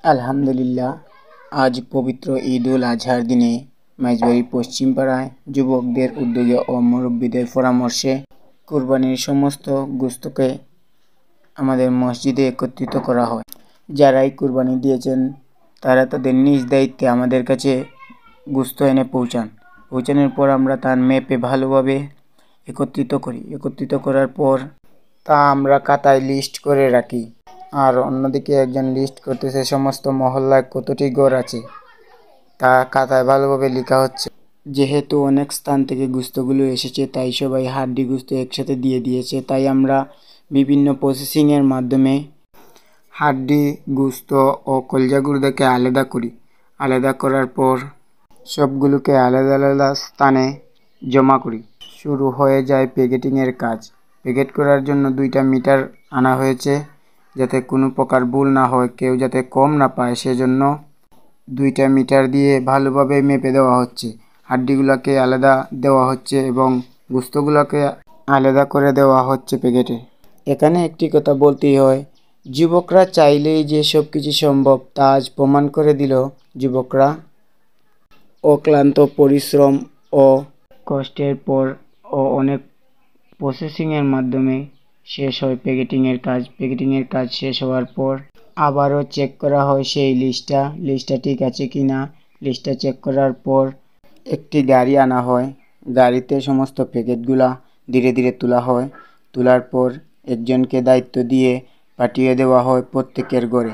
আলহামদুলিল্লাহ, আজ পবিত্র ঈদ উল আজহার দিনে মাইজবাড়ি পশ্চিম পাড়ায় যুবকদের উদ্যোগে ও মুরব্বীদের পরামর্শে কুরবানির সমস্ত গোশতকে আমাদের মসজিদে একত্রিত করা হয়। যারাই কুরবানি দিয়েছেন তারা তাদের নিজ দায়িত্বে আমাদের কাছে গোশত এনে পৌঁছানোর পর আমরা তার মেপে ভালোভাবে একত্রিত করার পর তা আমরা খাতায় লিস্ট করে রাখি। আর অন্যদিকে একজন লিস্ট করতেছে সমস্ত মহল্লায় কতটি গড় আছে, তা খাতায় ভালোভাবে লেখা হচ্ছে। যেহেতু অনেক স্থান থেকে গোশতগুলো এসেছে, তাই সবাই হাড্ডি গোশত একসাথে দিয়ে দিয়েছে। তাই আমরা বিভিন্ন প্রসেসিংয়ের মাধ্যমে হাড্ডি গোশত ও কলজা গুঁড়োকে আলাদা করার পর সবগুলোকে আলাদা আলাদা স্থানে জমা করি। শুরু হয়ে যায় প্যাকেটিংয়ের কাজ। প্যাকেট করার জন্য 2টা মিটার আনা হয়েছে, যাতে কোনো প্রকার ভুল না হয়, কেউ যাতে কম না পায়, সেজন্য 2টা মিটার দিয়ে ভালোভাবে মেপে দেওয়া হচ্ছে। হাড্ডিগুলোকে আলাদা দেওয়া হচ্ছে এবং গোশতগুলোকে আলাদা করে দেওয়া হচ্ছে প্যাকেটে। এখানে একটি কথা বলতেই হয়, যুবকরা চাইলেই যে সব কিছু সম্ভব তা আজ প্রমাণ করে দিল। যুবকরা অক্লান্ত পরিশ্রম ও কষ্টের পর ও অনেক প্রসেসিংয়ের মাধ্যমে শেষ হয় প্যাকেটিংয়ের কাজ শেষ হওয়ার পর আবারও চেক করা হয় সেই লিস্টটা ঠিক আছে কি না। লিস্টটা চেক করার পর একটি গাড়ি আনা হয়, গাড়িতে সমস্ত প্যাকেটগুলা ধীরে ধীরে তোলার পর একজনকে দায়িত্ব দিয়ে পাঠিয়ে দেওয়া হয় প্রত্যেকের ঘরে।